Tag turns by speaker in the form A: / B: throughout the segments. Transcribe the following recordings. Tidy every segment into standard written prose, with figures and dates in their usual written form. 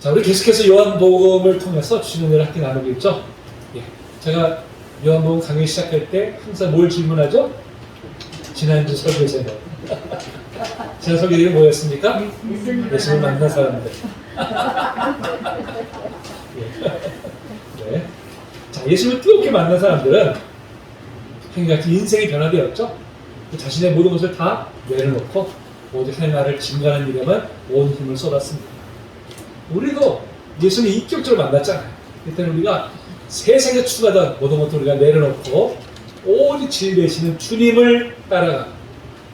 A: 자, 우리 계속해서 요한복음을 통해서 주시는 대로 함께 나누고 있죠. 예. 제가 요한복음 강의 시작할 때 항상 뭘 질문하죠? 지난주 설교 제목. 지난 설교 이름이 뭐였습니까? 예수를 만난 사람들. 예. 네. 자, 예수를 뜨겁게 만난 사람들은 한결같이 인생이 변화되었죠. 자신의 모든 것을 다 내려놓고 오직 하나님 나라를 증거하는 일에만 온 힘을 쏟았습니다. 우리도 예수님 인격적으로 만났잖아요. 그때는 우리가 세상에 추가하던 모든 것을 우리가 내려놓고 오직 진리되시는 주님을 따라가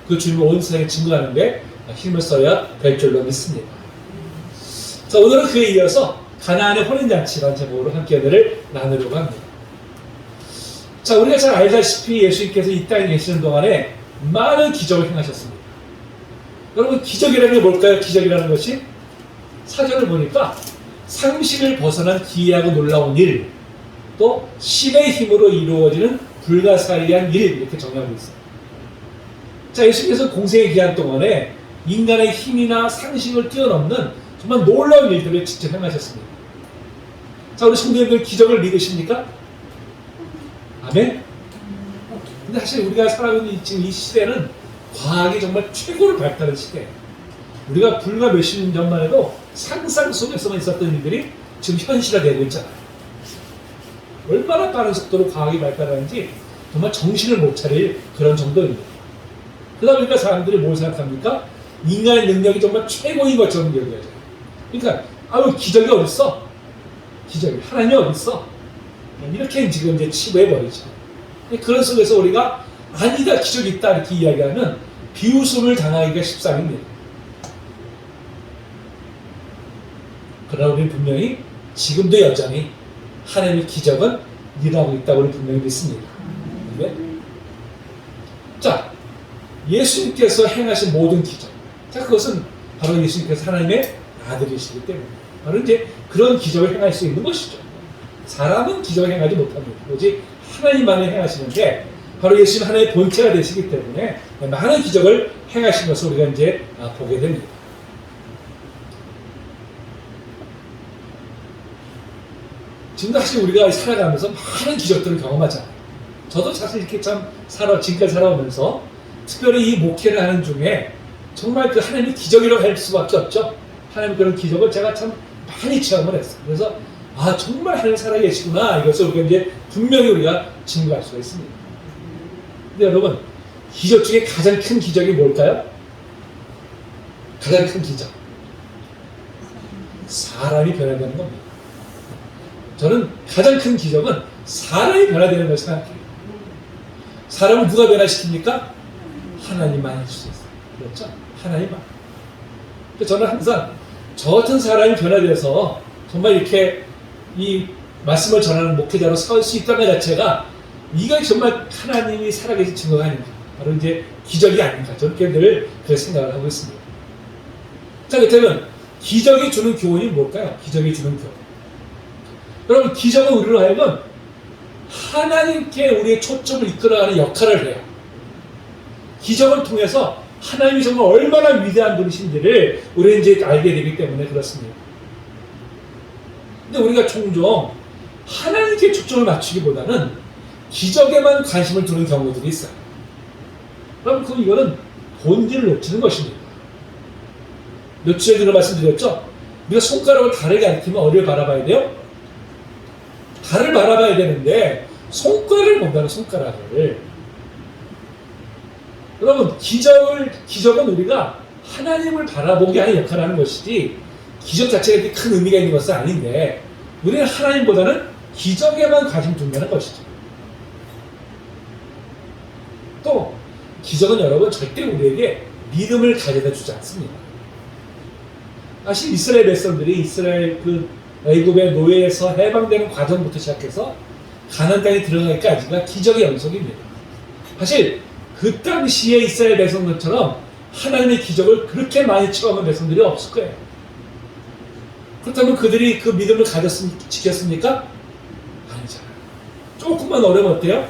A: 그 주님을 온 세상에 증거하는데 힘을 써야 될 줄로 믿습니다. 자, 오늘은 그에 이어서 가나안의 혼인잔치라는 제목으로 함께 은혜를 나누려고 합니다. 자, 우리가 잘 알다시피 예수님께서 이 땅에 계시는 동안에 많은 기적을 행하셨습니다. 여러분, 기적이라는 게 뭘까요? 기적이라는 것이 사전을 보니까 상식을 벗어난 기이하고 놀라운 일, 또 신의 힘으로 이루어지는 불가사의한 일, 이렇게 정의하고 있어요. 자, 예수님께서 공생의 기간 동안에 인간의 힘이나 상식을 뛰어넘는 정말 놀라운 일들을 직접 행하셨습니다. 자, 우리 성도님들 기적을 믿으십니까? 아멘? 근데 사실 우리가 살아가고 있는 지금 이 시대는 과학이 정말 최고로 발달한 시대예요. 우리가 불과 몇십 년 전만 해도 상상 속에서만 있었던 일들이 지금 현실화되고 있잖아요. 얼마나 빠른 속도로 과학이 발달하는지 정말 정신을 못 차릴 그런 정도입니다. 그러다 보니까 사람들이 뭘 생각합니까? 인간의 능력이 정말 최고인 것처럼 여겨져요. 그러니까 아유, 기적이 어딨어? 기적이 하나님이 어딨어? 이렇게 지금 이제 치부해버리죠. 그런 속에서 우리가 아니다, 기적이 있다 이렇게 이야기하면 비웃음을 당하기가 십상입니다. 그러나 우리는 분명히 지금도 여전히 하나님의 기적은 일어나고 있다고 우리는 분명히 믿습니다. 네? 자, 예수님께서 행하신 모든 기적, 자, 그것은 바로 예수님께서 하나님의 아들이시기 때문에 바로 이제 그런 기적을 행할 수 있는 것이죠. 사람은 기적을 행하지 못합니다. 오직 하나님만이 행하시는데 바로 예수님 하나님의 본체가 되시기 때문에 많은 기적을 행하신 것을 우리가 이제 보게 됩니다. 지금도 사실 우리가 살아가면서 많은 기적들을 경험하잖아요. 저도 사실 이렇게 참 지금까지 살아오면서 특별히 이 목회를 하는 중에 정말 그 하나님의 기적이라고 할 수밖에 없죠. 하나님의 그런 기적을 제가 참 많이 체험을 했어요. 그래서 정말 하나님 살아계시구나, 이것을 우리가 이제 분명히 우리가 증거할 수가 있습니다. 근데 여러분, 기적 중에 가장 큰 기적이 뭘까요? 가장 큰 기적, 사람이 변화되는 겁니다. 저는 가장 큰 기적은 사람이 변화되는 것을 생각해요. 사람을 누가 변화시킵니까? 하나님만 해줄 수 있어요. 그렇죠? 하나님만. 저는 항상 저 같은 사람이 변화돼서 정말 이렇게 이 말씀을 전하는 목회자로 설 수 있다는 것 자체가 이가 정말 하나님이 살아계신 증거가 아닌가, 바로 이제 기적이 아닌가, 저렇게 늘 그렇게 생각을 하고 있습니다. 자, 그렇다면 기적이 주는 교훈이 뭘까요? 기적이 주는 교훈. 여러분, 기적은 우리로 하여금 하나님께 우리의 초점을 이끌어가는 역할을 해요. 기적을 통해서 하나님이 정말 얼마나 위대한 분이신지를 우리는 이제 알게 되기 때문에 그렇습니다. 근데 우리가 종종 하나님께 초점을 맞추기보다는 기적에만 관심을 두는 경우들이 있어요. 그럼 이거는 본질을 놓치는 것입니다. 몇 주에 그런 말씀드렸죠? 우리가 손가락을 달을 가리키면 어디를 바라봐야 돼요? 달을 바라봐야 되는데 손가락을 본다는, 손가락을. 여러분, 기적은 우리가 하나님을 바라보게 하는 역할을 하는 것이지 기적 자체가 이렇게 큰 의미가 있는 것은 아닌데 우리는 하나님보다는 기적에만 관심 둔다는 것이죠. 또 기적은 여러분 절대 우리에게 믿음을 가져다 주지 않습니다. 사실 이스라엘 백성들이 이스라엘 애굽의 노예에서 해방되는 과정부터 시작해서 가나안 땅에 들어가기까지가 기적의 연속입니다. 사실 그 당시에 이스라엘 백성들처럼 하나님의 기적을 그렇게 많이 체험한 백성들이 없을 거예요. 그렇다면 그들이 그 믿음을 지켰습니까? 아니잖아요. 조금만 어려면 어때요?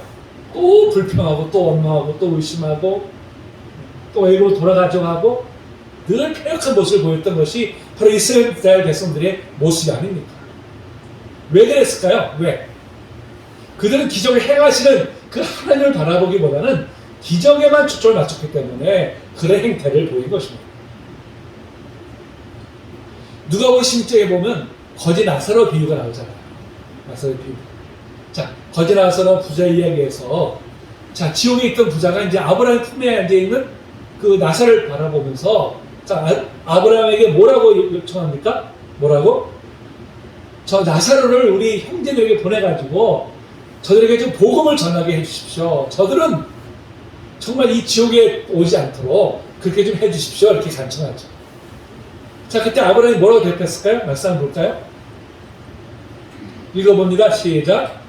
A: 또 불평하고 또 원망하고 또 의심하고 또 애굽으로 돌아가자고 하고 늘 패역한 모습을 보였던 것이 바로 이스라엘 백성들의 모습이 아닙니까? 왜 그랬을까요? 왜? 그들은 기적을 행하시는 그 하나님을 바라보기보다는 기적에만 초점을 맞췄기 때문에 그런 행태를 보인 것입니다. 누가복음 16장에 보면 거지 나사로 비유가 나오잖아요. 나사로 비유. 자, 거지 나사로 부자 이야기에서 자, 지옥에 있던 부자가 이제 아브라함 품에 앉아 있는 그 나사를 바라보면서 자, 아브라함에게 뭐라고 요청합니까? 뭐라고? 저 나사로를 우리 형제들에게 보내가지고 저들에게 좀 복음을 전하게 해주십시오. 저들은 정말 이 지옥에 오지 않도록 그렇게 좀 해주십시오. 이렇게 간청하죠. 자, 그때 아브라함이 뭐라고 대답했을까요? 말씀 한번 볼까요? 읽어봅니다. 시작.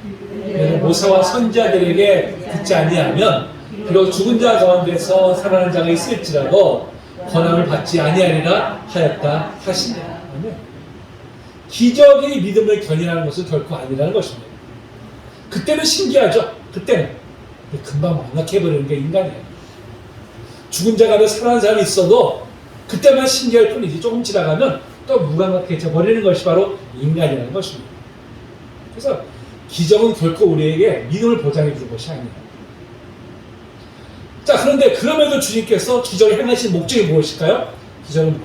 A: 모세와 선지자들에게 듣지 아니하면 비록 죽은 자 가운데서 살아난 자가 있을지라도 권함을 받지 아니하리라 하였다 하시니라. 기적이 믿음을 견인하는 것은 결코 아니라는 것입니다. 그때는 신기하죠. 그때는 금방 망각해버리는 게 인간이에요. 죽은 자 가운데 살아난 사람이 있어도 그때만 신기할 뿐이지 조금 지나가면 또 무감각해져 버리는 것이 바로 인간이라는 것입니다. 그래서 기적은 결코 우리에게 믿음을 보장해 주는 것이 아니에요. 자, 그런데 그럼에도 주님께서 기적을 행하신 목적이 무엇일까요? 기적은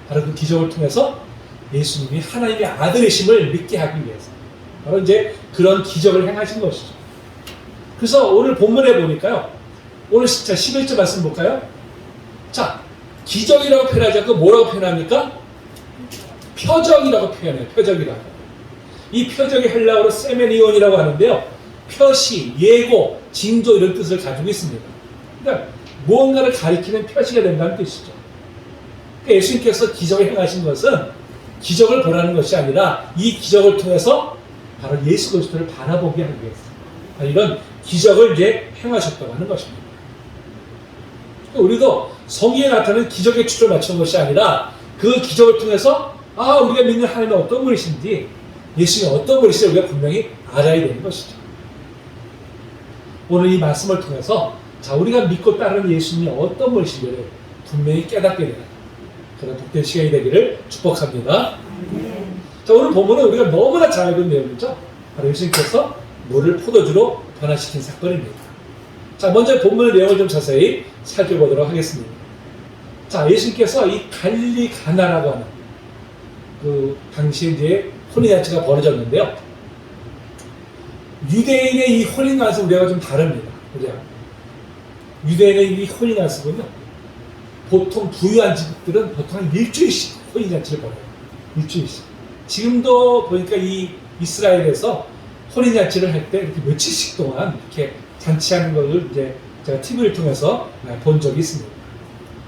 A: 바로 그 기적을 통해서 예수님이 하나님의 아들이심을 믿게 하기 위해서 바로 이제 그런 기적을 행하신 것이죠. 그래서 오늘 본문에 보니까요. 오늘 진짜 11절 말씀 볼까요? 자, 기적이라고 표현하지 않고 뭐라고 표현합니까? 표적이라고 표현해요. 표적이라고. 이 표적이 헬라어로 세메니온이라고 하는데요. 표시, 예고, 징조 이런 뜻을 가지고 있습니다. 그러니까 무언가를 가리키는 표시가 된다는 뜻이죠. 그러니까 예수님께서 기적을 행하신 것은 기적을 보라는 것이 아니라 이 기적을 통해서 바로 예수 그리스도를 바라보게 하기 위해서 이런 기적을 이제 행하셨다고 하는 것입니다. 우리도 성경에 나타나는 기적에 초점을 맞추는 것이 아니라 그 기적을 통해서 우리가 믿는 하나님은 어떤 분이신지 예수님이 어떤 분이신지 우리가 분명히 알아야 되는 것이죠. 오늘 이 말씀을 통해서 자, 우리가 믿고 따르는 예수님이 어떤 분이신지를 분명히 깨닫게 되는 그런 복된 시간이 되기를 축복합니다. 자, 오늘 본문은 우리가 너무나 잘 알고 있는 내용이죠. 바로 예수님께서 물을 포도주로 변화시킨 사건입니다. 자, 먼저 본문의 내용을 좀 자세히 살펴보도록 하겠습니다. 자, 예수님께서 이 갈릴리 가나라고 하는 그 당시에 이제 혼인잔치가 벌어졌는데요. 유대인의 이 혼인잔치는 우리가 좀 다릅니다. 그죠? 유대인의 이 혼인잔치는요, 보통 부유한 집들은 보통 한 일주일씩 혼인잔치를 벌여요. 일주일씩. 지금도 보니까 이 이스라엘에서 혼인잔치를 할 때 이렇게 며칠씩 동안 이렇게 잔치하는 것을 이제 제가 TV를 통해서 본 적이 있습니다.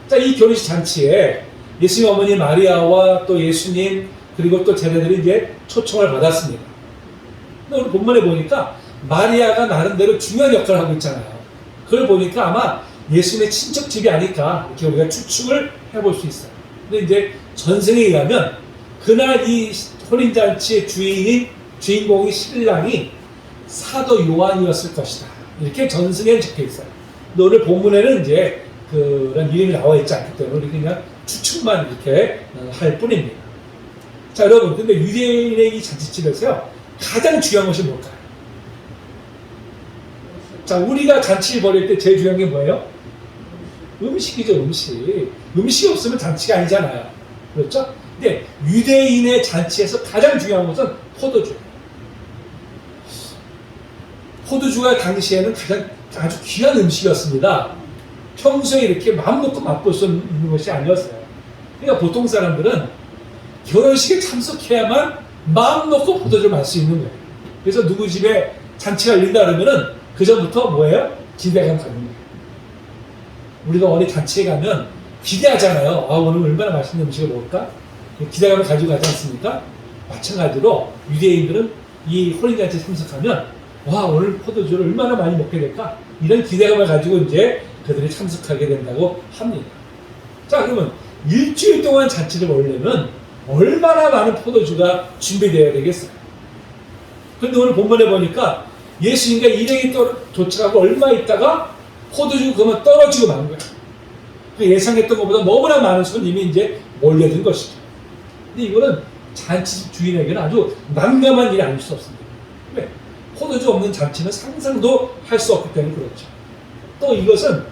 A: 자, 이 결혼식 잔치에 예수님 어머니 마리아와 또 예수님 그리고 또 제자들이 이제 초청을 받았습니다. 근데 오늘 본문에 보니까 마리아가 나름대로 중요한 역할을 하고 있잖아요. 그걸 보니까 아마 예수님의 친척집이 아닐까 이렇게 우리가 추측을 해볼 수 있어요. 근데 이제 전승에 의하면 그날 이 혼인잔치의 주인공이 신랑이 사도 요한이었을 것이다. 이렇게 전승에 적혀 있어요. 근데 오늘 본문에는 이제 그런 이름이 나와 있지 않기 때문에 우리 그냥 추측만 이렇게 할 뿐입니다. 자, 여러분, 근데 유대인의 이 잔치집에서요, 가장 중요한 것이 뭘까요? 자, 우리가 잔치를 벌일 때 제일 중요한 게 뭐예요? 음식이죠, 음식. 음식이 없으면 잔치가 아니잖아요. 그렇죠? 근데 유대인의 잔치에서 가장 중요한 것은 포도주. 포도주가 당시에는 가장 아주 귀한 음식이었습니다. 평소에 이렇게 마음 놓고 맛볼 수 있는 것이 아니었어요. 그러니까 보통 사람들은 결혼식에 참석해야만 마음 놓고 포도주를 마실 수 있는 거예요. 그래서 누구 집에 잔치가 열린다 그러면은 그 전부터 뭐예요? 기대감 갖는 거예요. 우리가 어디 잔치에 가면 기대하잖아요. 오늘 얼마나 맛있는 음식을 먹을까? 기대감을 가지고 가지 않습니까? 마찬가지로 유대인들은 이 혼인잔치에 참석하면 오늘 포도주를 얼마나 많이 먹게 될까? 이런 기대감을 가지고 이제 그들이 참석하게 된다고 합니다. 자, 그러면 일주일 동안 잔치를 벌려면 얼마나 많은 포도주가 준비되어야 되겠어요? 그런데 오늘 본문에 보니까 예수님과 일행이 도착하고 얼마 있다가 포도주 그만 떨어지고 만 거예요. 그 예상했던 것보다 너무나 많은 손님이 이제 몰려든 것이죠. 근데 이거는 잔치집 주인에게는 아주 난감한 일이 아닐 수 없습니다. 왜? 포도주 없는 잔치는 상상도 할 수 없기 때문에 그렇죠. 또 이것은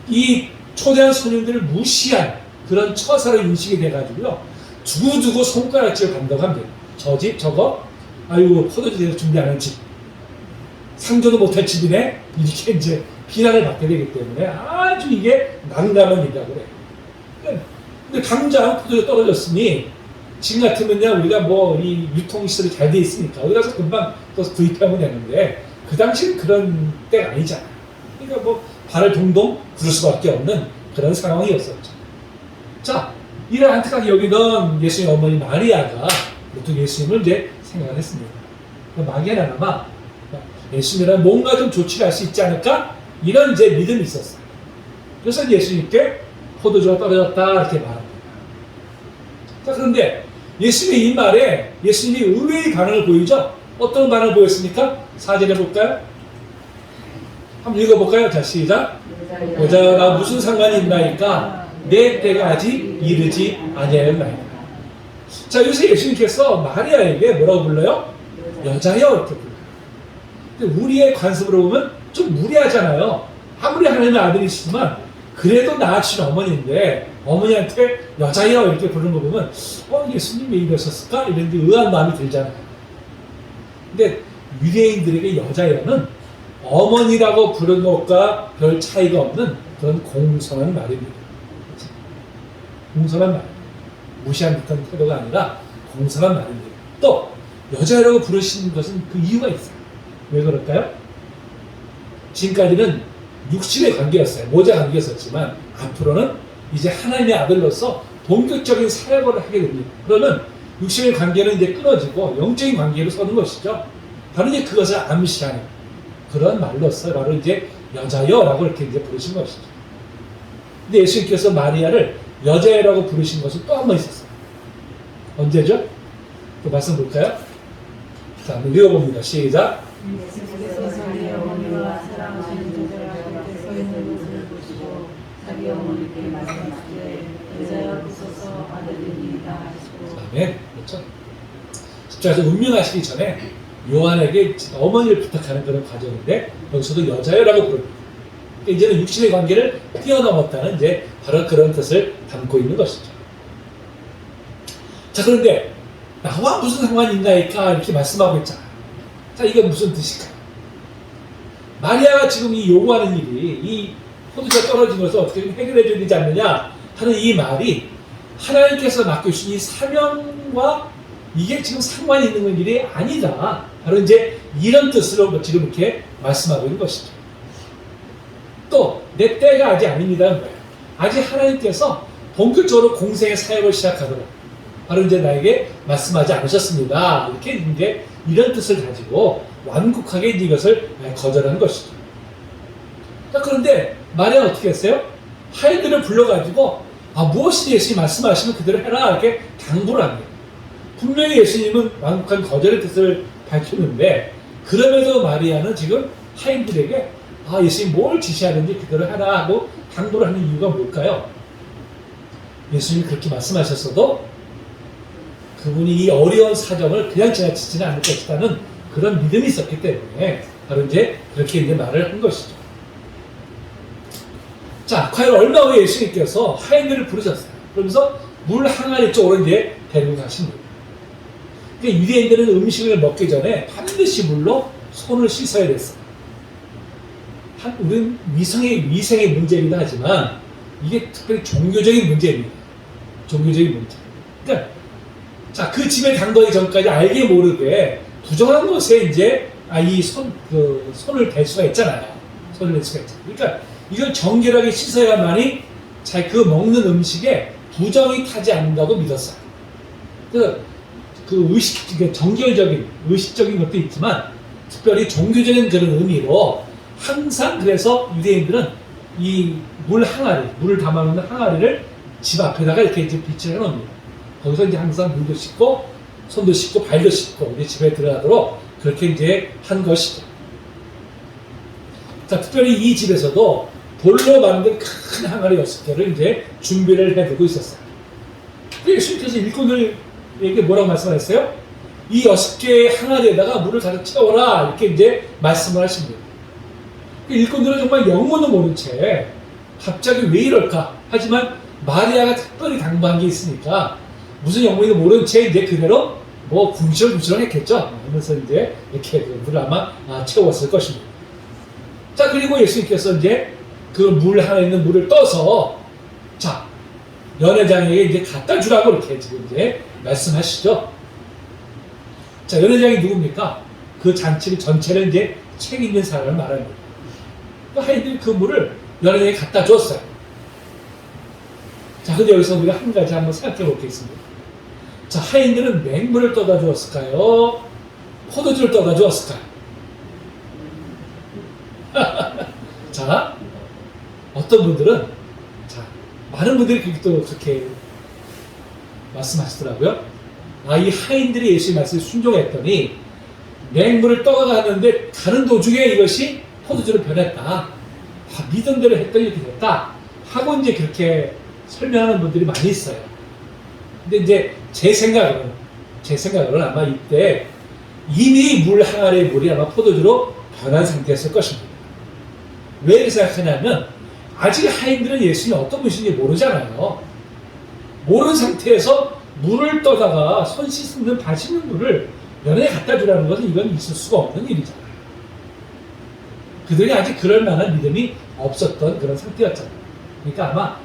A: 이 초대한 손님들을 무시한 그런 처사로 인식이 돼가지고요. 두고두고 손가락질을 간다고 합니다. 저 집, 저거, 아이고, 포도주 제대로 준비 안 한 집. 상조도 못할 집이네? 이렇게 이제 비난을 받게 되기 때문에 아주 이게 난감한 일이라고 그래요. 근데 당장 포도주가 떨어졌으니 지금 같으면요, 우리가 뭐 이 유통시설이 잘 돼 있으니까 어디 가서 금방 또 구입하면 되는데 그 당시는 그런 때가 아니잖아요. 그러니까 뭐 발을 동동 구를 수밖에 없는 그런 상황이었었죠. 자, 이를 안타깝게 여기던 예수님 어머니 마리아가 보통 예수님을 이제 생각을 했습니다. 마귀나마 예수님이란 뭔가 좀 조치를 할 수 있지 않을까? 이런 이제 믿음이 있었어요. 그래서 예수님께 포도주가 떨어졌다 이렇게 말합니다. 자, 그런데 예수님의 이 말에 예수님이 의외의 반응을 보이죠? 어떤 반응을 보였습니까? 4절 해볼까요? 한번 읽어볼까요? 자, 시작. 여자가 무슨 상관이 있나이까? 내 때가 아직 이르지 아니하였나이다. 자, 요새 예수님께서 마리아에게 뭐라고 불러요? 여자여 이렇게 불러요. 근데 우리의 관습으로 보면 좀 무리하잖아요. 아무리 하나님의 아들이시지만 그래도 낳으신 어머니인데 어머니한테 여자여 이렇게 부르는 거 보면 예수님 왜 이러셨을까? 이런 데 의아한 마음이 들잖아요. 근데 유대인들에게 여자여는 어머니라고 부르는 것과 별 차이가 없는 그런 공손한 말입니다. 공손한 말. 무시한 듯한 태도가 아니라 공손한 말입니다. 또 여자라고 부르시는 것은 그 이유가 있어요. 왜 그럴까요? 지금까지는 육신의 관계였어요. 모자 관계였었지만 앞으로는 이제 하나님의 아들로서 본격적인 사역을 하게 됩니다. 그러면 육신의 관계는 이제 끊어지고 영적인 관계로 서는 것이죠. 바로 이제 그것을 암시하는 그런 말로서 바로 이제 여자여라고 이렇게 이제 부르신 것이죠. 근데 예수님께서 마리아를 여자여라고 부르신 것은 또 한 번 있었어요. 언제죠? 그 말씀 볼까요? 자, 한번 읽어봅니다. 시작.
B: 예수께서 자기의 어머니와 사랑하시는 제자가 서 있는 것을 보시고 자기 어머니께 말씀하시되 여자여 부소서 아들이니이다 하시고.
A: 아멘. 그렇죠. 십자가에서 운명하시기 전에 요한에게 어머니를 부탁하는 그런 과정인데 여기서도 여자여라고 부릅니다. 그러니까 이제는 육신의 관계를 뛰어넘었다는 이제 바로 그런 뜻을 담고 있는 것이죠. 자, 그런데 나와 무슨 상관이 있나이까 이렇게 말씀하고 있잖아요. 자, 이게 무슨 뜻일까요? 마리아가 지금 이 요구하는 일이 이 포도주가 떨어진 것을 어떻게 해결해 줘야 되지 않느냐 하는 이 말이 하나님께서 맡겨주신 이 사명과 이게 지금 상관이 있는 일이 아니다. 바로 이제 이런 뜻으로 지금 이렇게 말씀하고 있는 것이죠. 또 내 때가 아직 아닙니다는 거예요. 아직 하나님께서 본격적으로 공생의 사역을 시작하도록 바로 이제 나에게 말씀하지 않으셨습니다. 이렇게 이제 이런 뜻을 가지고 완곡하게 이것을 거절한 것이죠. 자, 그런데 마리아는 어떻게 했어요? 하인들을 불러가지고 무엇이 예수님 말씀하시면 그대로 해라 이렇게 당부를 합니다. 분명히 예수님은 완곡한 거절의 뜻을 밝혔는데 그럼에도 마리아는 지금 하인들에게 예수님 뭘 지시하는지 그대로 해라 하고 당부를 하는 이유가 뭘까요? 예수님이 그렇게 말씀하셨어도 그분이 이 어려운 사정을 그냥 지나치지는 않을 것이라는 그런 믿음이 있었기 때문에 바로 이제 그렇게 이제 말을 한 것이죠. 자, 과연 얼마 후에 예수님께서 하인들을 부르셨어요. 그러면서 물 항아리 쪽으로 이제 데리고 가십니다. 그러니까 유대인들은 음식을 먹기 전에 반드시 물로 손을 씻어야 됐어요. 우리는 위생의 문제이기도 하지만 이게 특별히 종교적인 문제입니다. 종교적인 문제. 그러니까 자, 그 집에 담가기 전까지 알게 모르게 부정한 것에 이제 손을 댈 수가 있잖아요. 손을 댈 수가 있잖아요. 그러니까 이걸 정결하게 씻어야만이 그 먹는 음식에 부정이 타지 않는다고 믿었어요. 그래서 정결적인 의식적인 것도 있지만 특별히 종교적인 그런 의미로 항상 그래서 유대인들은 이 물을 담아놓는 항아리를 집 앞에다가 이렇게 이제 비치를 해놓습니다. 거기서 이제 항상 물도 씻고 손도 씻고 발도 씻고 이제 집에 들어가도록 그렇게 이제 한 것이죠. 자, 특별히 이 집에서도 돌로 만든 큰 항아리 6개를 이제 준비를 해두고 있었어요. 예수님께서 일꾼들에게 뭐라고 말씀하셨어요? 이 6개의 항아리에다가 물을 가득 채워라 이렇게 이제 말씀을 하십니다. 일꾼들은 정말 영문도 모른 채 갑자기 왜 이럴까? 하지만 마리아가 특별히 당부한 게 있으니까 무슨 영문도 모른 채 이제 그대로 뭐 궁시렁궁시렁 했겠죠. 하면서 이제 이렇게 물을 아마 채웠을 것입니다. 자, 그리고 예수님께서 이제 그 물 하나 있는 물을 떠서 자, 연회장에게 이제 갖다 주라고 이렇게 지금 이제 말씀하시죠. 자, 연회장이 누굽니까? 그 잔치 전체를 이제 책임진 사람을 말합니다. 그 하인들이 그 물을 연회장에 갖다 줬어요. 자, 근데 여기서 우리가 한 가지 한번 생각해 보겠습니다. 자, 하인들은 맹물을 떠다 주었을까요? 포도주를 떠다 주었을까요? 자, 어떤 분들은, 자, 많은 분들이 또 그렇게 말씀하시더라고요. 이 하인들이 예수의 말씀에 순종했더니 맹물을 떠가는데 가는 도중에 이것이 포도주로 변했다. 믿은 대로 했더니 이렇게 됐다. 하고 이제 그렇게 설명하는 분들이 많이 있어요. 근데 이제 제 생각으로는 아마 이때 이미 물 항아리의 물이 아마 포도주로 변한 상태였을 것입니다. 왜 이렇게 생각하냐면 아직 하인들은 예수님이 어떤 분이신지 모르잖아요. 모르는 상태에서 물을 떠다가 손 씻는 발 씻는 물을 연회에 갖다 주라는 것은 이건 있을 수가 없는 일이잖아요. 그들이 아직 그럴 만한 믿음이 없었던 그런 상태였잖아요. 그러니까 아마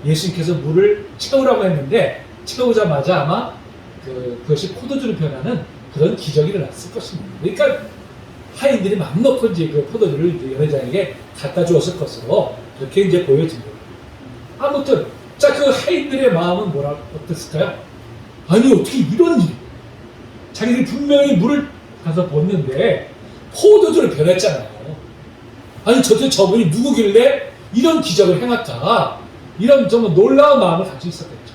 A: 예수님께서 물을 채우라고 했는데 채우자마자 아마 그것이 포도주로 변하는 그런 기적이 일어났을 것입니다. 그러니까 하인들이 맘 놓고 이제 그 포도주를 이제 연회장에게 갖다 주었을 것으로 그렇게 이제 보여집니다. 아무튼 자, 그 하인들의 마음은 어땠을까요? 아니 어떻게 이런 일이? 자기들이 분명히 물을 가서 붓는데 포도주로 변했잖아요. 아니 저분이 누구길래 이런 기적을 행할까? 이런 정말 놀라운 마음을 가지고 있었겠죠.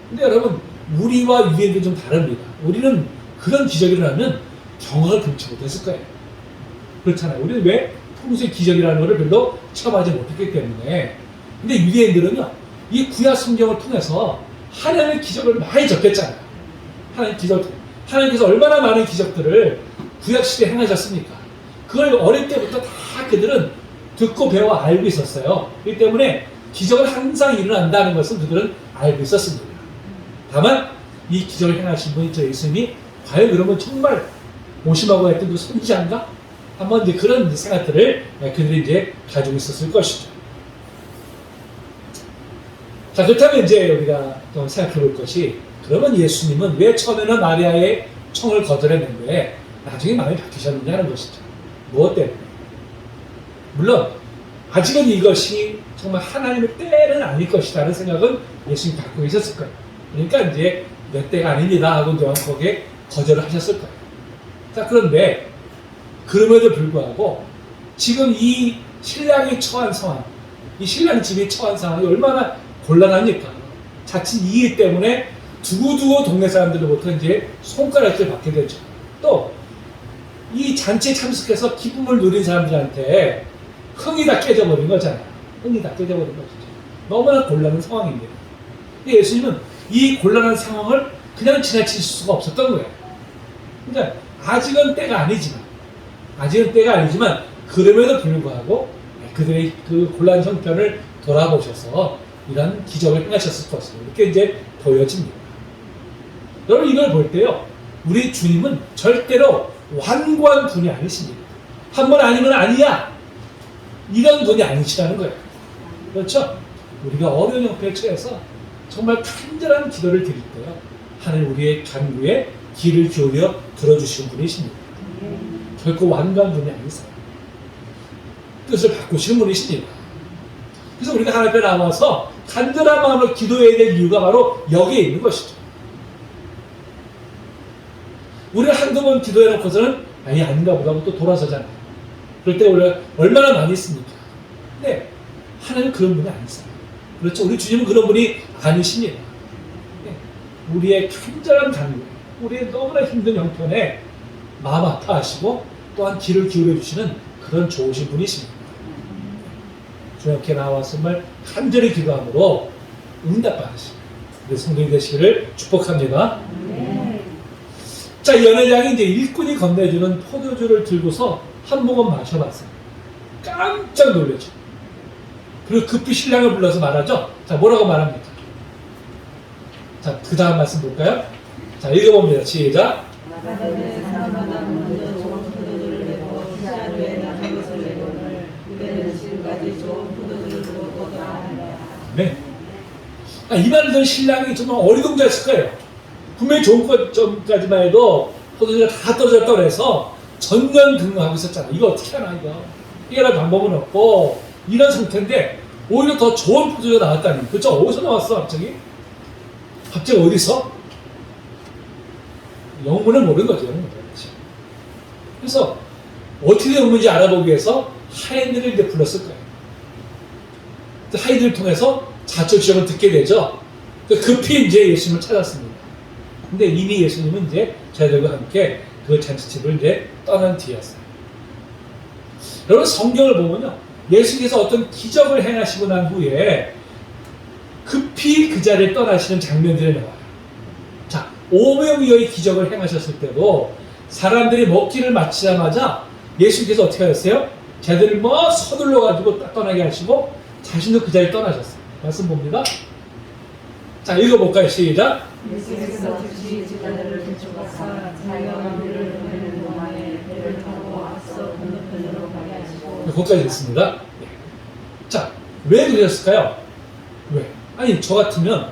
A: 근데 여러분, 우리와 유대인들은 좀 다릅니다. 우리는 그런 기적이 일어나면 경악을 금치 못했을 거예요. 그렇잖아요. 우리는 왜 평소에 기적이라는 것을 별로 체험하지 못했기 때문에. 근데 유대인들은요, 이 구약 성경을 통해서 하나님의 기적을 많이 접했잖아요. 하나님께서 얼마나 많은 기적들을 구약 시대에 행하셨습니까? 그걸 어릴 때부터 다 그들은 듣고 배워 알고 있었어요. 그렇기 때문에 기적은 항상 일어난다는 것은 그들은 알고 있었습니다. 다만 이 기적을 행하신 분이 저 예수님이 과연 그러면 정말 오심하고 했던 그 선지자인가? 한번 이제 그런 생각들을 그들이 이제 가지고 있었을 것이죠. 자, 그렇다면 이제 우리가 좀 생각해 볼 것이, 그러면 예수님은 왜 처음에는 마리아의 청을 거절했는데 나중에 마음이 바뀌셨느냐 하는 것이죠. 무엇 때문에? 물론 아직은 이것이 정말 하나님의 때는 아닐 것이라는 생각은 예수님이 갖고 계셨을 거예요. 그러니까 이제 내 때가 아닙니다 하고 이제 거기에 거절을 하셨을 거예요. 자, 그런데 그럼에도 불구하고 지금 이 신랑이 처한 상황, 이 신랑 집이 처한 상황이 얼마나 곤란합니까? 자칫 이 일 때문에 두고두고 동네 사람들로부터 이제 손가락질 받게 되죠. 또 이 잔치에 참석해서 기쁨을 누린 사람들한테 흥이 다 깨져버린 거잖아요. 흥이 다 깨져버린 거죠. 너무나 곤란한 상황입니다. 예수님은 이 곤란한 상황을 그냥 지나칠 수가 없었던 거예요. 그러니까 아직은 때가 아니지만 그럼에도 불구하고 그들의 그 곤란한 형편을 돌아보셔서 이런 기적을 행하셨을 것으로 이렇게 이제 보여집니다. 여러분, 이걸 볼 때요, 우리 주님은 절대로 완고한 분이 아니십니다. 한 번 아니면 아니야, 이런 분이 아니시라는 거예요. 그렇죠? 우리가 어려운 형편에 처해서 정말 간절한 기도를 드릴 때요, 하나님 우리의 간구에 귀를 기울여 들어주시는 분이십니다. 결코 완고한 분이 아니세요. 뜻을 바꾸시는 분이십니다. 그래서 우리가 하나님 앞에 나와서 간절한 마음으로 기도해야 될 이유가 바로 여기에 있는 것이죠. 우리가 한두 번 기도해놓고서는 아니 아닌가 보다 하고 또 돌아서잖아요. 그럴 때 우리가 얼마나 많이 있습니까? 근데 하나님은 그런 분이 아니세요. 그렇죠? 우리 주님은 그런 분이 아니십니다. 우리의 간절한 간구, 우리의 너무나 힘든 형편에 마음 아파하시고 또한 귀를 기울여 주시는 그런 좋으신 분이십니다. 주님께 나와서 정말 간절히 기도함으로 응답받으십니다. 우리 성도님 되시기를 축복합니다. 자, 연회장이 이제 일꾼이 건네주는 포도주를 들고서 한 모금 마셔봤어요. 깜짝 놀랐죠. 그리고 급히 신랑을 불러서 말하죠. 자, 뭐라고 말합니까? 자, 그 다음 말씀 볼까요? 자, 읽어봅니다. 시작.
B: 아들의 사람마다 먼저 좋은 포도주를 내고 시자루에 낮은 것을 내고는 그대는 지금까지 좋은 포도주를 먹고도 하느라.
A: 네. 이 말을 들은 신랑이 정말 어리둥절했을 거예요. 분명히 좋은 것까지만 해도 포도주가 다 떨어졌다고 해서 전면긍긍하고 있었잖아. 이거 어떻게 하나 이거. 해결할 방법은 없고 이런 상태인데 오히려 더 좋은 포도주가 나왔다니. 그렇죠? 어디서 나왔어 갑자기? 갑자기 어디서? 영문을 모르는 거죠. 영문을. 그래서 어떻게 된 영문인지 알아보기 위해서 하인들을 이제 불렀을 거예요. 하인들을 통해서 자초지종을 듣게 되죠. 급히 이제 예수님을 찾았습니다. 근데 이미 예수님은 이제 저희들과 함께 그 잔치집을 이제 떠난 뒤였어요. 여러분 성경을 보면요. 예수님께서 어떤 기적을 행하시고 난 후에 급히 그 자리를 떠나시는 장면들이 나와요. 자, 5명이의 기적을 행하셨을 때도 사람들이 먹기를 마치자마자 예수님께서 어떻게 하셨어요? 쟤들을 뭐 서둘러 가지고 떠나게 하시고 자신도 그 자리를 떠나셨어요. 말씀 봅니다. 자, 읽어볼까요? 시작.
B: 예수께서 즉시 제자들을 들쳐가사 자기가 우리를 보내는 동안에 배를 타고 앞서 건너편으로 가게 하시고.
A: 거기까지 됐습니다. 자, 왜 그러셨을까요? 왜? 아니, 저 같으면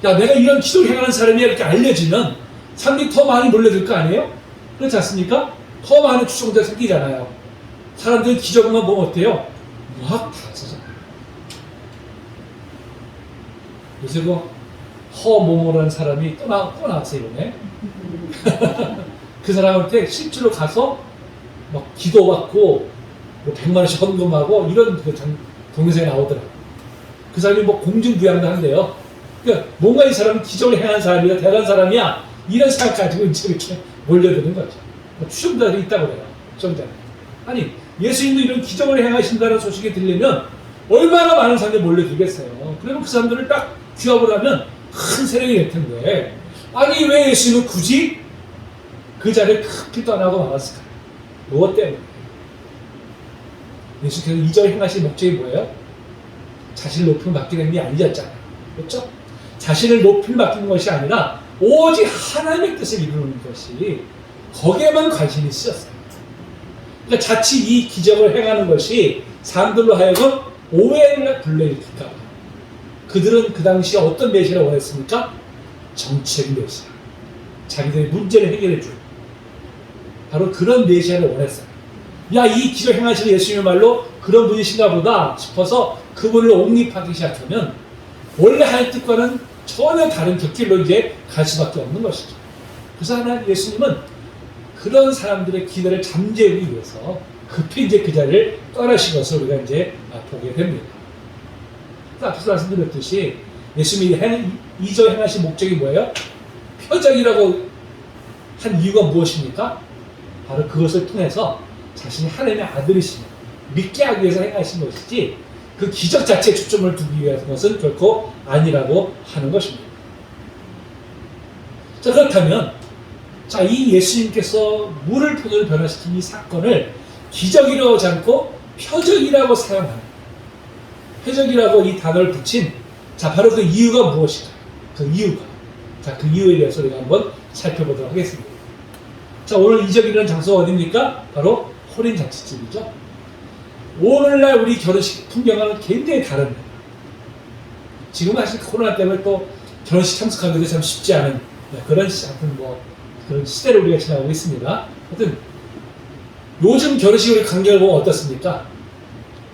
A: 야, 내가 이런 기도를 행하는 사람이야 이렇게 알려지면 사람들이 더 많이 몰려들 거 아니에요? 그렇지 않습니까? 더 많은 추종자가 생기잖아요. 사람들이 기적만 보면 어때요? 막 다 쓰잖아요. 요새 그 허모모라는 사람이 또 나왔어요, 이번에. 그 사람한테 실제로 가서 막 기도받고 뭐 100만원씩 헌금하고 이런 그 동영상이 나오더라고요. 그 사람이 뭐 공중부양도 한대요. 그러니까 뭔가 이 사람은 기적을 행한 사람이야, 대단한 사람이야 이런 생각 가지고 이제 이렇게 몰려드는 거죠. 추종자들이 있다고 그래요. 추종자들. 아니, 예수님도 이런 기적을 행하신다는 소식이 들리면 얼마나 많은 사람들이 몰려들겠어요. 그러면 그 사람들을 딱 규합을 하면 큰 세력이 될 텐데, 아니 왜 예수님은 굳이 그 자리를 급히 떠나고 말았을까요? 무엇 때문에? 예수께서 이적을 행하신 목적이 뭐예요? 자신을 높임 받게 된 게 아니었잖아요. 그렇죠? 자신을 높임 받는 것이 아니라 오직 하나님의 뜻을 이루는 것이 거기에만 관심이 있었어요. 그러니까 자칫 이 기적을 행하는 것이 사람들로 하여금 오해를 불러일으킬까. 그들은 그 당시에 어떤 메시아를 원했습니까? 정치적인 메시아. 자기들의 문제를 해결해 줄. 바로 그런 메시아를 원했어요. 야, 이 기적 행하시는 예수님의 말로 그런 분이신가 보다 싶어서 그분을 옹립하기 시작하면 원래 하나님 뜻과는 전혀 다른 곁길로 이제 갈 수밖에 없는 것이죠. 그래서 하나님 예수님은 그런 사람들의 기대를 잠재우기 위해서 급히 이제 그 자리를 떠나신 것을 우리가 이제 보게 됩니다. 앞에서 말씀드렸듯이 예수님이 이적 행하신 목적이 뭐예요? 표적이라고 한 이유가 무엇입니까? 바로 그것을 통해서 자신이 하나님의 아들이심을 믿게 하기 위해서 행하신 것이지 그 기적 자체에 초점을 두기 위한 것은 결코 아니라고 하는 것입니다. 자, 그렇다면 자, 이 예수님께서 물을 포도로 변화시킨 이 사건을 기적이라고 하지 않고 표적이라고 사용하는, 표적이라고 이 단어를 붙인, 자, 바로 그 이유가 무엇일까요? 그 이유가. 자, 그 이유에 대해서 우리가 한번 살펴보도록 하겠습니다. 자, 오늘 이적이 일어난 장소가 어디입니까? 바로 호린 잔치집이죠. 오늘날 우리 결혼식 풍경과는 굉장히 다릅니다. 지금은 사실 코로나 때문에 또 결혼식 참석하기도 참 쉽지 않은 그런 그런 시대를 우리가 지나고 있습니다. 하여튼 요즘 결혼식 우리 간격을 보면 어떻습니까?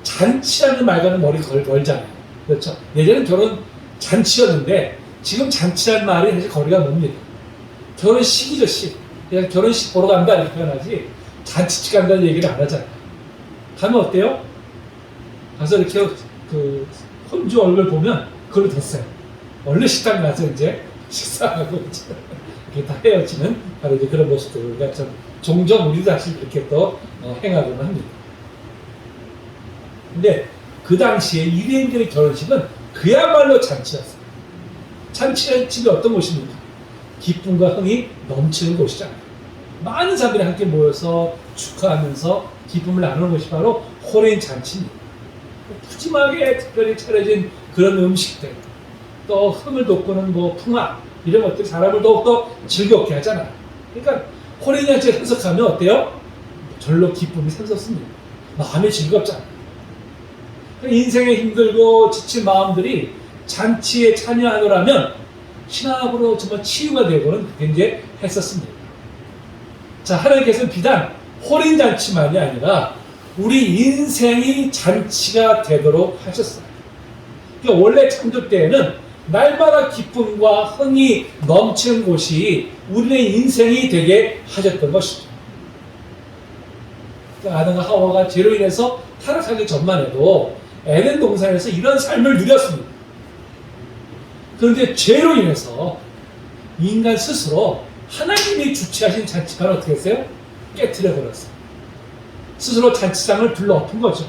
A: 잔치라는 말과는 머리가 멀잖아요. 그렇죠? 예전엔 결혼 잔치였는데 지금 잔치라는 말이 사실 거리가 멉니다. 결혼식이죠, 식. 그냥 결혼식 보러 간다 이렇게 표현하지 잔치집 간다는 얘기를 안 하잖아요. 가면 어때요? 가서 이렇게 그 혼주 얼굴 보면 그걸로 됐어요. 원래 식당 가서 이제 식사하고 이제 이렇게 다 헤어지는 바로 이제 그런 모습들 우리가 좀 종종 우리도 사실 그렇게 또 행하곤 합니다. 근데 그 당시에 유대인들의 결혼식은 그야말로 잔치였어요. 잔치의 집이 어떤 곳입니까? 기쁨과 흥이 넘치는 곳이잖아요. 많은 사람들이 함께 모여서 축하하면서 기쁨을 나누는 것이 바로 호레인 잔치입니다. 푸짐하게 특별히 차려진 그런 음식들, 또 흥을 돋구는 뭐 풍악, 이런 것들이 사람을 더욱더 즐겁게 하잖아요. 그러니까 호레인 잔치에 참석하면 어때요? 절로 기쁨이 샘솟습니다. 마음이 즐겁잖아요. 인생에 힘들고 지친 마음들이 잔치에 참여하노라면 신앙으로 정말 치유가 되고는 그렇게 이제 했었습니다. 자, 하나님께서는 비단 호린 잔치만이 아니라 우리 인생이 잔치가 되도록 하셨어요. 그러니까 원래 창조 때에는 날마다 기쁨과 흥이 넘치는 곳이 우리의 인생이 되게 하셨던 것이죠. 그러니까 아담과 하와가 죄로 인해서 타락하기 전만 해도 에덴 동산에서 이런 삶을 누렸습니다. 그런데 죄로 인해서 인간 스스로 하나님이 주최하신 잔치판을 어떻게 했어요? 깨트려 버렸어요. 스스로 잔치장을 불러 엎은 거죠.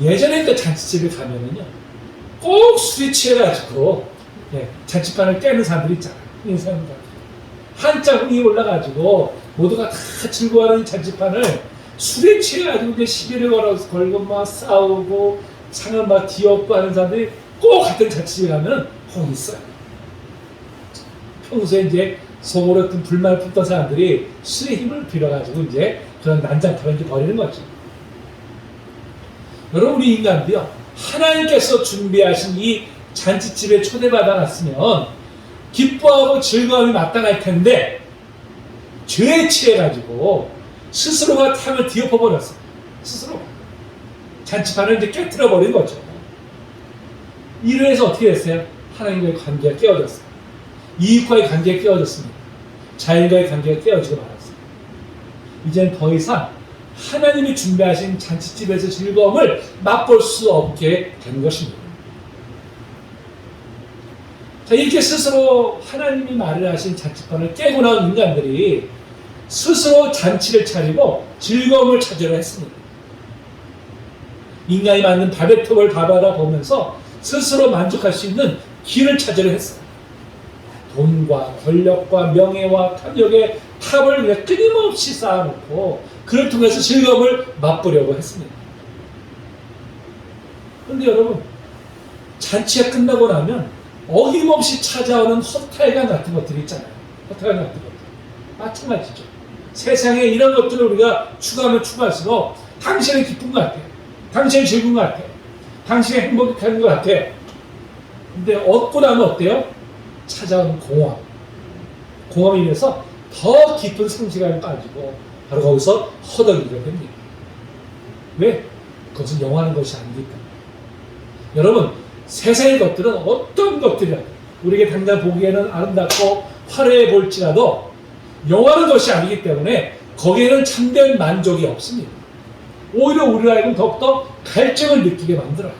A: 예전에 그 잔치집에 가면은요, 꼭 술이 취해가지고 잔치판을 깨는 사람들이 있잖아요. 인사합니다. 한짝 흥이 올라가지고 모두가 다 즐거워하는 잔치판을 술에 취해가지고 이제 시비를 걸고 막 싸우고 상을 막 뒤엎고 하는 사람들이 꼭 같은 잔치집에 가면 꼭 있어요. 평소에 이제 속으로 어떤 불만을 품던 사람들이 술의 힘을 빌어가지고 이제 그런 난장판을 이제 버리는 거죠. 여러분, 우리 인간도요, 하나님께서 준비하신 이 잔치집에 초대받아놨으면 기뻐하고 즐거움이 마땅할 텐데 죄에 취해가지고 스스로가 탕을 뒤엎어버렸어요. 스스로 잔치판을 이제 깨트려 버린 거죠. 이로 해서 어떻게 됐어요? 하나님과의 관계가 깨어졌어요. 이익과의 관계가 깨어졌습니다. 자연과의 관계가 깨어지고 말았어요. 이제는 더 이상 하나님이 준비하신 잔치집에서 즐거움을 맛볼 수 없게 된 것입니다. 자, 이렇게 스스로 하나님이 말을 하신 잔치판을 깨고 나온 인간들이 스스로 잔치를 차리고 즐거움을 찾으려 했습니다. 인간이 만든 밥의 톱을 바라보면서 스스로 만족할 수 있는 길을 찾으려 했어요. 돈과 권력과 명예와 탐욕의 탑을 끊임없이 쌓아놓고 그를 통해서 즐거움을 맛보려고 했습니다. 그런데 여러분, 잔치가 끝나고 나면 어김없이 찾아오는 허탈감 같은 것들이 있잖아요. 허탈감 같은 것들. 마찬가지죠. 세상에 이런 것들을 우리가 추구하면 추구할수록 당신은 기쁜 것 같아요. 당신은 즐거운 것 같아요. 당신이 행복한 것 같아요. 근데 얻고 나면 어때요? 찾아오는 공허함. 공허함에 인해서 더 깊은 상실감에 빠지고 바로 거기서 허덕이게 됩니다. 왜? 그것은 영원한 것이 아니기 때문에. 여러분, 세상의 것들은 어떤 것들이라도 우리에게 당장 보기에는 아름답고 화려해 보일지라도 영원한 것이 아니기 때문에 거기에는 참된 만족이 없습니다. 오히려 우리라고는 더욱더 갈증을 느끼게 만들어요.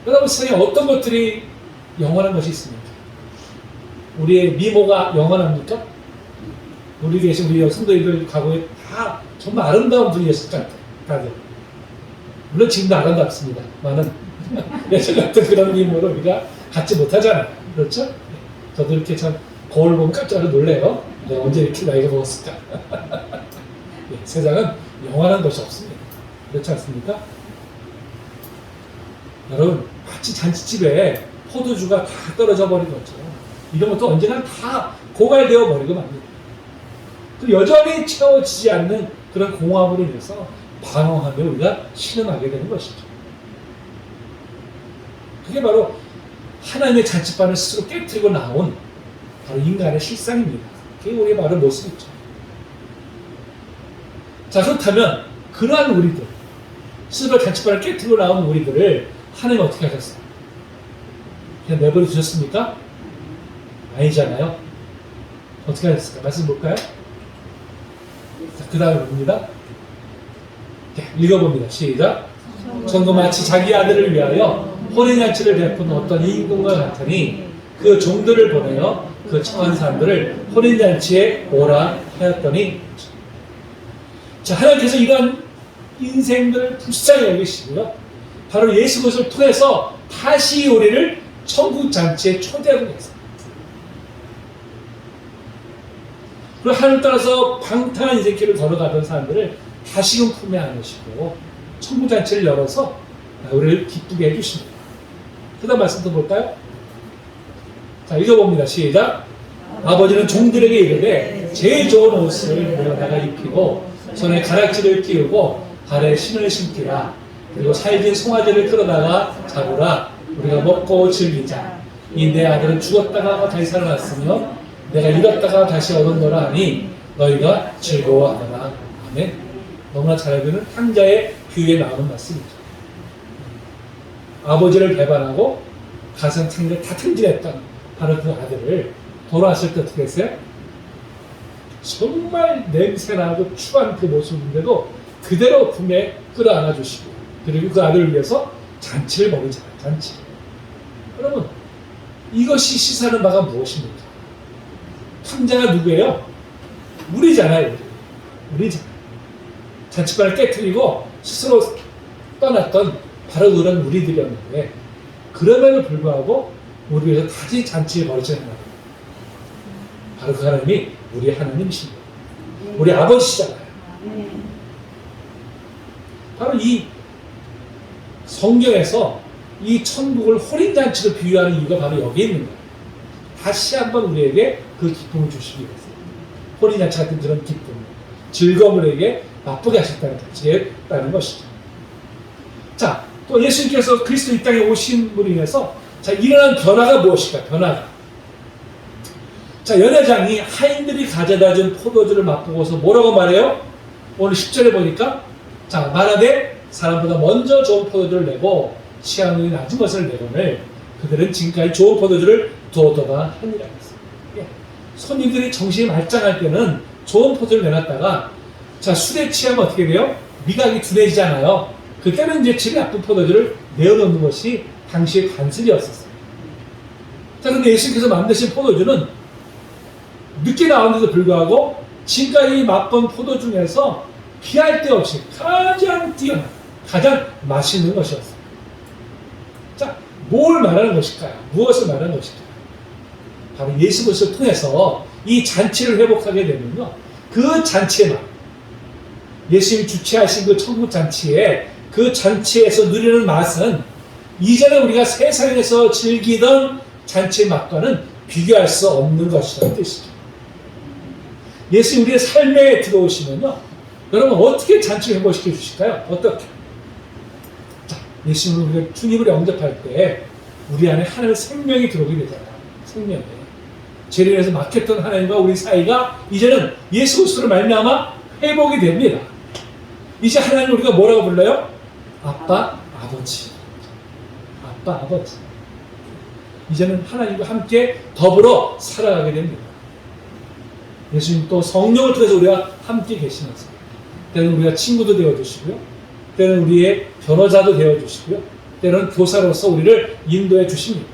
A: 여러분, 세상에 어떤 것들이 영원한 것이 있습니까? 우리의 미모가 영원합니까? 우리 계신 우리 성도님들 과거에 다 정말 아름다운 분이었을 것 같아요. 다들. 물론 지금도 아름답습니다. 많은 예전 같은 그런 미모로 우리가 갖지 못하잖아요. 그렇죠? 저도 이렇게 참 거울 보면 깜짝 놀래요. 내가 언제 이렇게 나이가 먹었을까? 세상은 영원한 것이 없습니다. 그렇지 않습니까? 여러분, 마치 잔치집에 포도주가 다 떨어져 버린 것처럼 이런 것도 언젠가 다 고갈되어 버리고 맙니다. 그 여전히 채워지지 않는 그런 공허함으로 인해서 방황하며 우리가 신음하게 되는 것이죠. 그게 바로 하나님의 잔치판을 스스로 깨뜨리고 나온 바로 인간의 실상입니다. 그게 우리의 바로 모습이죠. 자, 그렇다면 그러한 우리들, 스스로 잔치판을 깨뜨리고 나온 우리들을 하나님 어떻게 하셨어요? 그냥 내버려 두셨습니까? 아니잖아요. 어떻게 하셨을까? 말씀 볼까요? 자, 그 다음에 봅니다. 읽어봅니다. 시작. 전도 마치 자기 아들을 위하여 혼인잔치를 베푼 어떤 임금과 같으니 그 종들을 보내어 그 청한 사람들을 혼인잔치에 오라 하였더니. 자, 하나님께서 이러한 인생들을 불쌍히 여기시고요. 바로 예수 그리스도를 통해서 다시 우리를 천국 잔치에 초대하고 계세요. 그리고 하늘 따라서 방탕한 인생길을 걸어가던 사람들을 다시금 품에 안으시고 천국 잔치를 열어서 우리를 기쁘게 해주십니다. 그 다음 말씀 또 볼까요? 자, 읽어봅니다. 시작. 아버지는 종들에게 이르되 제일 좋은 옷을 내어다가 입히고 손에 가락지를 끼우고 발에 신을 신기라. 그리고 살진 송아지를 끌어다가 잡으라. 우리가 먹고 즐기자. 이 내 아들은 죽었다가 다시 살아났으며 내가 잃었다가 다시 얻었노라 하니 너희가 즐거워하더라. 아멘. 너무나 잘 알고 탕자의 비유에 나오는 말씀이죠. 아버지를 배반하고 가슴 다 탕진했던 바로 그 아들을 돌아왔을 때 어떻게 했어요? 정말 냄새나고 추한 그 모습인데도 그대로 품에 끌어안아 주시고, 그리고 그 아들을 위해서 잔치를 벌이잖아요. 잔치. 여러분, 이것이 시사하는 바가 무엇입니까? 탕자가 누구예요? 우리잖아요. 우리잖아요. 잔치판을 깨뜨리고 스스로 떠났던 바로 그런 우리들이었는데, 그럼에도 불구하고 우리 위해서 다시 잔치를 벌이시는 거예요. 바로 그 하나님이 우리 하나님이십니다. 우리 아버지시잖아요. 바로 이 성경에서 이 천국을 혼인잔치로 비유하는 이유가 바로 여기에 있는 거예요. 다시 한번 우리에게 그 기쁨을 주시기 위해서. 혼인잔치 같은 그런 기쁨, 즐거움을 우리에게 맛보게 하셨다는 것이죠. 자, 또 예수님께서 그리스도 이 땅에 오신 분으로 인해서 자, 일어난 변화가 무엇일까? 변화가. 자, 연회장이 하인들이 가져다 준 포도주를 맛보고서 뭐라고 말해요? 오늘 10절에 보니까 자, 말하되 사람보다 먼저 좋은 포도주를 내고 취향이 낮은 것을 내거늘 그들은 지금까지 좋은 포도주를 두었더라 하니라 했어요. 예. 손님들이 정신이 말짱할 때는 좋은 포도주를 내놨다가 자, 술에 취하면 어떻게 돼요? 미각이 둔해지잖아요. 그때는 이제 질이 나쁜 포도주를 내어놓는 것이 당시의 관습이었었어요. 자, 그런데 예수님께서 만드신 포도주는 늦게 나왔는데도 불구하고 지금까지 맛본 포도 중에서 피할 데 없이 가장 뛰어난, 가장 맛있는 것이었어요. 자, 뭘 말하는 것일까요? 무엇을 말하는 것일까요? 바로 예수 그리스도를 통해서 이 잔치를 회복하게 되면요, 그 잔치의 맛, 예수님이 주최하신 그 천국 잔치에 그 잔치에서 누리는 맛은 이전에 우리가 세상에서 즐기던 잔치의 맛과는 비교할 수 없는 것이라는 뜻이죠. 예수님 우리의 삶에 들어오시면요, 여러분 어떻게 잔치를 회복시켜 주실까요? 어떻게? 자, 예수님을 우리가 주님을 영접할 때 우리 안에 하나님의 생명이 들어오게 되잖아요. 생명이. 죄를 인해서 막혔던 하나님과 우리 사이가 이제는 예수 그리스도로 말미암아 회복이 됩니다. 이제 하나님 우리가 뭐라고 불러요? 아빠, 아버지. 아빠, 아버지. 이제는 하나님과 함께 더불어 살아가게 됩니다. 예수님 또 성령을 통해서 우리가 함께 계시면서 때로는 우리가 친구도 되어주시고요, 때로는 우리의 변호사도 되어주시고요, 때로는 교사로서 우리를 인도해 주십니다.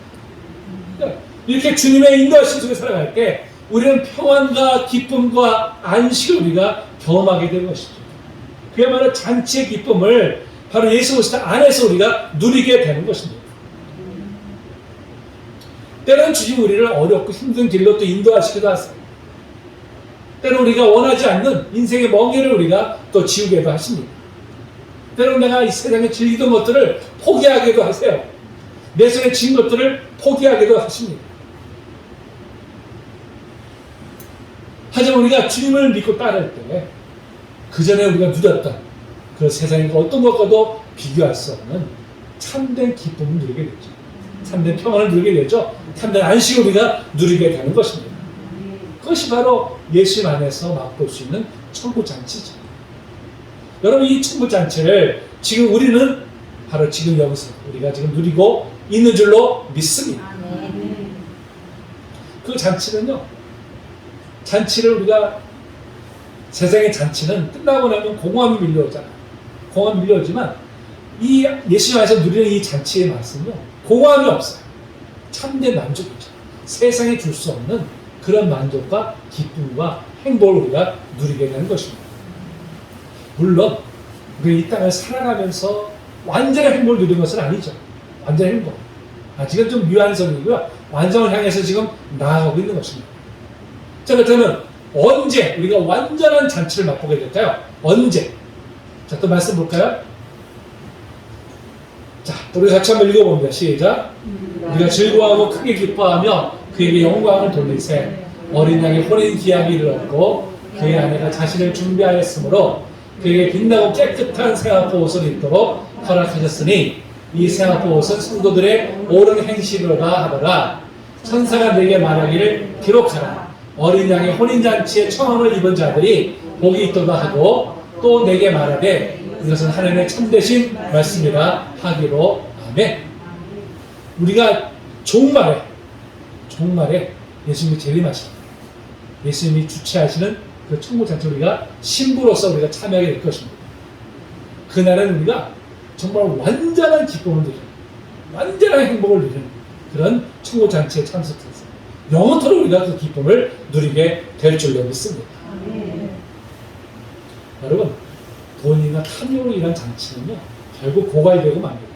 A: 이렇게 주님의 인도하심 속에 살아갈 때 우리는 평안과 기쁨과 안식을 우리가 경험하게 되는 것이죠. 그야말로 잔치의 기쁨을 바로 예수 그리스도 안에서 우리가 누리게 되는 것입니다. 때로는 주님 우리를 어렵고 힘든 길로 또 인도하시기도 하세요. 때로는 우리가 원하지 않는 인생의 먼 길을 우리가 또 지우게도 하십니다. 때로는 내가 이 세상에 즐기던 것들을 포기하게도 하세요. 내 손에 쥔 것들을 포기하게도 하십니다. 하지만 우리가 주님을 믿고 따를 때 그 전에 우리가 누렸던 그 세상의 어떤 것과도 비교할 수 없는 참된 기쁨을 누리게 되죠. 참된 평안을 누리게 되죠. 참된 안식을 우리가 누리게 되는 것입니다. 그것이 바로 예수님 안에서 맛볼 수 있는 천국 잔치죠. 여러분, 이 천국 잔치를 지금 우리는 바로 지금 여기서 우리가 지금 누리고 있는 줄로 믿습니다. 그 잔치는요, 잔치를 우리가 세상의 잔치는 끝나고 나면 공허함이 밀려오잖아요. 공허함이 밀려오지만 이 예수님 안에서 누리는 이 잔치의 맛은요, 공허함이 없어요. 참된 만족이죠. 세상에 줄 수 없는 그런 만족과 기쁨과 행복을 우리가 누리게 되는 것입니다. 물론 우리 이 땅을 살아가면서 완전한 행복을 누리는 것은 아니죠. 완전한 행복. 아직은 좀 미완성이고요. 완성을 향해서 지금 나아가고 있는 것입니다. 자, 그렇다면 언제 우리가 완전한 잔치를 맛보게 될까요? 언제? 자, 또 말씀 볼까요? 자, 우리 같이 한번 읽어봅니다. 시작. 우리가 즐거워하고 크게 기뻐하며 그에게 영광을 돌리세. 어린 양의 혼인 기약이 얻고 그의 아내가 자신을 준비하였으므로 그에게 빛나고 깨끗한 새하포 옷을 입도록 허락하셨으니 이 새하포 옷은 성도들의 옳은 행실로다 하더라. 천사가 내게 말하기를 기록하라. 어린 양의 혼인잔치에 청함을 입은 자들이 복이 있도다 하고 또 내게 말하되 이것은 하나님의 참되신 말씀이라 하기로. 아멘. 우리가 종말에 예수님이 재림하십니다. 예수님이 주최하시는 그 천국잔치 우리가 신부로서 우리가 참여하게 될 것입니다. 그날은 우리가 정말 완전한 기쁨을 누리는, 완전한 행복을 누리는 그런 천국잔치에 참석해서 영원토록 우리가 그 기쁨을 누리게 될 줄로 믿습니다. 여러분, 돈이나 탐욕으로 인한 잔치는요, 결국 고갈되고 맙니다.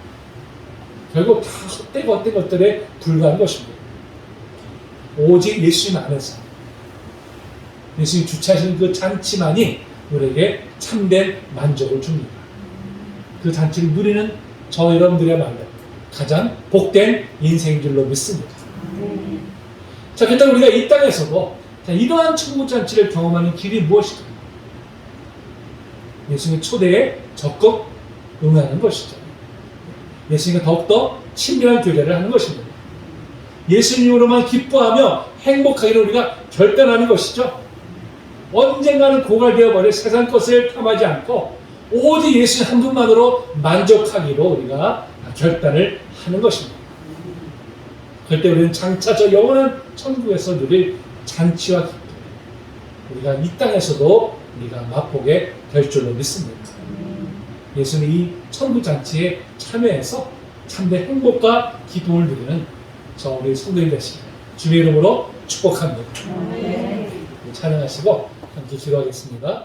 A: 결국 다 헛된 것들에 불과한 것입니다. 오직 예수님 안에서 예수님이 주최하시는 그 잔치만이 우리에게 참된 만족을 줍니다. 그 잔치를 누리는 저 여러분들이야말로 가장 복된 인생인 줄로 믿습니다. 자, 그렇다면 우리가 이 땅에서도 이러한 천국잔치를 경험하는 길이 무엇일까? 예수님의 초대에 적극 응하는 것이죠. 예수님과 더욱더 친밀한 교제를 하는 것입니다. 예수님으로만 기뻐하며 행복하기를 우리가 결단하는 것이죠. 언젠가는 고갈되어 버릴 세상 것을 탐하지 않고 오직 예수님 한 분만으로 만족하기로 우리가 결단을 하는 것입니다. 그럴 때 우리는 장차 저 영원한 천국에서 누릴 잔치와 기쁨, 우리가 이 땅에서도 우리가 맛보게 될 줄로 믿습니다. 예수님이 이 천국 잔치에 참여해서 참된 행복과 기쁨을 누리는 저 우리 성도님 되시길 주의 이름으로 축복합니다. 찬양하시고 함께 기도하겠습니다.